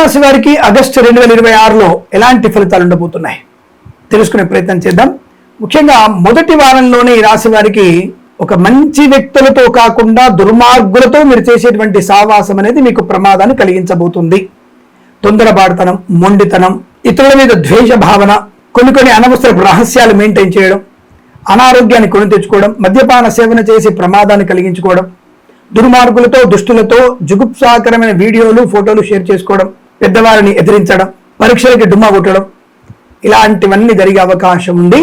కుంభరాశి వారికి ఆగస్టు 2026లో ఎలాంటి ఫలితాలు ఉండబోతున్నాయి తెలుసుకునే ప్రయత్నం చేద్దాం. ముఖ్యంగా మొదటి వారంలోనే ఈ రాశి వారికి ఒక మంచి వ్యక్తులతో కాకుండా దుర్మార్గులతో మీరు చేసేటువంటి సావాసం అనేది మీకు ప్రమాదాన్ని కలిగించబోతుంది. తొందరపాటుతనం, మొండితనం, ఇతరుల మీద ద్వేష భావన, కొన్ని అనవసర రహస్యాలు మెయింటైన్ చేయడం, అనారోగ్యాన్ని కొని తెచ్చుకోవడం, మద్యపాన సేవన చేసి ప్రమాదాన్ని కలిగించుకోవడం, దుర్మార్గులతో దుష్టులతో జుగుప్సాకరమైన వీడియోలు ఫోటోలు షేర్ చేసుకోవడం, పెద్దవారిని ఎదిరించడం, పరీక్షలకి డుమ్మా కొట్టడం, ఇలాంటివన్నీ జరిగే అవకాశం ఉంది.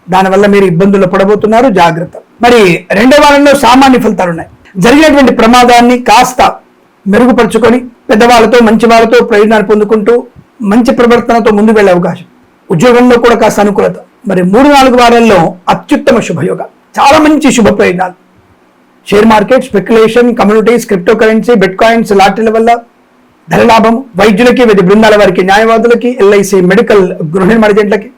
దానివల్ల మీరు ఇబ్బందులు పడబోతున్నారు, జాగ్రత్త. మరి రెండో వారంలో సామాన్య ఫలితాలు ఉన్నాయి. జరిగినటువంటి ప్రమాదాన్ని కాస్త మెరుగుపరుచుకొని పెద్దవాళ్ళతో మంచి వాళ్ళతో ప్రయోజనాలు పొందుకుంటూ మంచి ప్రవర్తనతో ముందుకు వెళ్ళే అవకాశం. ఉద్యోగంలో కూడా కాస్త అనుకూలత. మరి 3-4 వారాల్లో అత్యుత్తమ శుభయోగ, చాలా మంచి శుభ ప్రయోజనాలు. Share market, speculation, communities, crypto currency, bit coins, లాటరీల వల్ల ధనలాభం, వైద్యులకి, వేద బృందాల వారికి, న్యాయవాదులకి, ఎల్ఐసి, మెడికల్, గృహ నిర్మాణ ఏజెంట్లకి,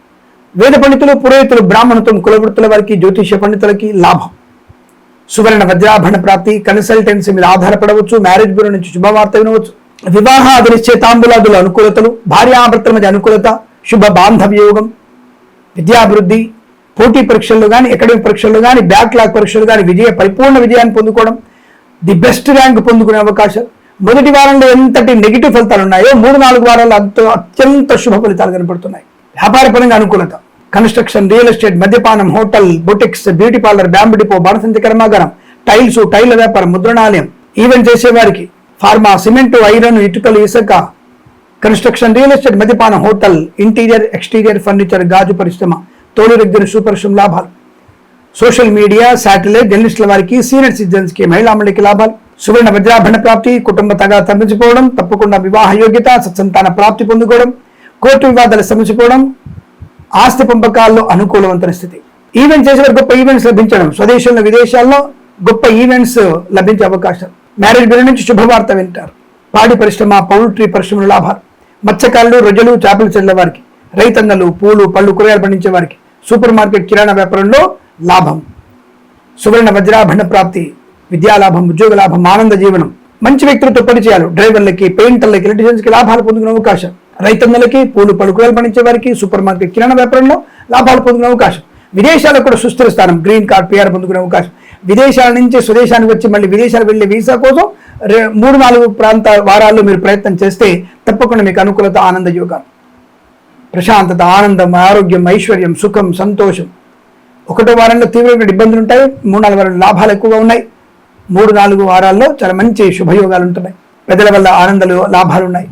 వేద పండితులు, పురోహితులు, బ్రాహ్మణత్వం, కులవృత్తుల వారికి, జ్యోతిష్య పండితులకి లాభం. సువర్ణ వజ్రాభరణ ప్రాప్తి, కన్సల్టెన్సీ మీద ఆధారపడవచ్చు, మ్యారేజ్ బ్యూరో నుంచి శుభవార్త వినవచ్చు, వివాహ నిశ్చయితాంబులాదుల అనుకూలతలు, భార్యాభర్తల మధ్య అనుకూలత, శుభ బాంధవ్య యోగం, విద్యాభివృద్ధి, పోటీ పరీక్షల్లో కానీ, అకాడమిక్ పరీక్షల్లో కానీ, బ్యాక్లాగ్ పరీక్షలు కానీ పరిపూర్ణ విజయాన్ని పొందుకోవడం, ది బెస్ట్ ర్యాంక్ పొందుకునే అవకాశం. మొదటి వారంలో ఎంతటి నెగిటివ్ ఫలితాలు ఉన్నాయో 3-4 వారాల్లో అత్యంత శుభ ఫలితాలు కనపడుతున్నాయి. వ్యాపారపరంగా అనుకూలత, కన్స్ట్రక్షన్, రియల్ ఎస్టేట్, మద్యపానం, hotel, boutiques, beauty parlour, bamboo depot, బాణసంచి కర్మాగారం, టైల్స్, టైల్ వ్యాపారం, ముద్రణాలయం, ఈవెంట్ చేసేవారికి, ఫార్మా, సిమెంటు, ఐరన్, ఇటుకలు, ఇసుక, కన్స్ట్రక్షన్, రియల్ ఎస్టేట్, మద్యపానం, హోటల్, ఇంటీరియర్, ఎక్స్టీరియర్ ఫర్నిచర్, గాజు పరిశ్రమ, తోలు రెగ్గిన సూపర్ శుభ లాభాలు. సోషల్ మీడియా, శాటిలైట్, జర్నలిస్టుల వారికి, సీనియర్ సిటిజన్స్ కి, మహిళా మండలికి లాభాలు. సువర్ణ వజ్రాభరణ ప్రాప్తి, కుటుంబ తగా తప్పించుకోవడం, తప్పకుండా వివాహ యోగ్యత, సత్సంతాన ప్రాప్తి పొందుకోవడం, కోర్టు వివాదాలు సమసిపోవడం, ఆస్తి పంపకాల్లో అనుకూలవంతమైన స్థితి. ఈవెంట్ చేసే గొప్ప ఈవెంట్స్ లభించడం, స్వదేశంలో విదేశాల్లో గొప్ప ఈవెంట్స్ లభించే అవకాశం. మ్యారేజ్ బ్యూరో నుంచి శుభవార్త వింటారు. పాడి పరిశ్రమ, పౌల్ట్రీ పరిశ్రమల లాభాలు. మత్స్యకారులు, రొయ్యలు, చేపల చెట్ల వారికి, రైతన్నలు, పూలు, పళ్ళు, కూరగాయలు పండించే వారికి, సూపర్ మార్కెట్, కిరాణా వ్యాపారంలో లాభం. సువర్ణ వజ్రాభరణ ప్రాప్తి, విద్యాలాభం, ఉద్యోగ లాభం, ఆనంద జీవనం, మంచి వ్యక్తులతో పరిచయాలు, డ్రైవర్లకి, పెయింటర్లకి, ఎలక్ట్రీషియన్స్కి లాభాలు పొందుకునే అవకాశం. రైతన్నలకి, పూలు, పళ్ళు, కూరగాయలు పండించే వారికి, సూపర్ మార్కెట్, కిరాణా వ్యాపారంలో లాభాలు పొందుకునే అవకాశం. విదేశాలకు కూడా సుస్థిర స్థానం, గ్రీన్ కార్డ్, పిఆర్ పొందుకునే అవకాశం. విదేశాల నుంచి స్వదేశానికి వచ్చి మళ్ళీ విదేశాలు వెళ్ళే వీసా కోసం 3-4 వారాల్లో మీరు ప్రయత్నం చేస్తే తప్పకుండా మీకు అనుకూలత, ఆనంద యోగాలు, ప్రశాంతత, ఆనందం, ఆరోగ్యం, ఐశ్వర్యం, సుఖం, సంతోషం. 1వ వారంలో తీవ్రమైన ఇబ్బందులు ఉంటాయి. 3-4 వారాలు లాభాలు ఎక్కువగా ఉన్నాయి. 3-4 వారాల్లో చాలా మంచి శుభయోగాలు ఉంటున్నాయి. పెద్దల వల్ల ఆనందాలు, లాభాలు ఉన్నాయి.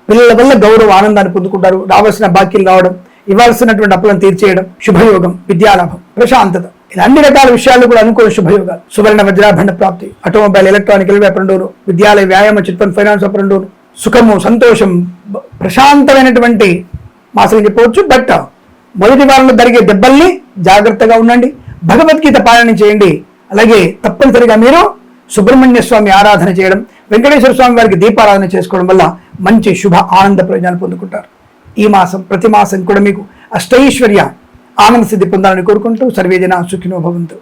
పిల్లల వల్ల గౌరవ, ఆనందాన్ని పొందుకుంటారు. రావాల్సిన బాకీలు రావడం, ఇవ్వాల్సినటువంటి అప్పులను తీర్చేయడం, శుభయోగం, విద్యాలాభం, ప్రశాంతత, ఇలా అన్ని రకాల విషయాలు కూడా అనుకూల శుభయోగాలు. సువర్ణ వజ్రాభరణ ప్రాప్తి, ఆటోమొబైల్, ఎలక్ట్రానికల్ వ్యాపారంలోను, విద్యాలయ, వ్యాయామ, చిట్ ఫండ్, ఫైనాన్స్ వ్యాపారంలోను సుఖము, సంతోషం, ప్రశాంతమైనటువంటి మాసం చెప్పవచ్చు. బట్ మొదటి వారంలో జరిగే దెబ్బల్ని జాగ్రత్తగా ఉండండి. భగవద్గీత పాలన చేయండి. అలాగే తప్పనిసరిగా మీరు సుబ్రహ్మణ్య స్వామి ఆరాధన చేయడం, వెంకటేశ్వర స్వామి వారికి దీపారాధన చేసుకోవడం వల్ల మంచి శుభ ఆనంద ప్రయోజనాలు పొందుకుంటారు. ఈ మాసం, ప్రతి మాసం కూడా మీకు అష్టైశ్వర్య, ఆనంద సిద్ధి పొందాలని కోరుకుంటూ సర్వేజన సుఖినో భవంతు.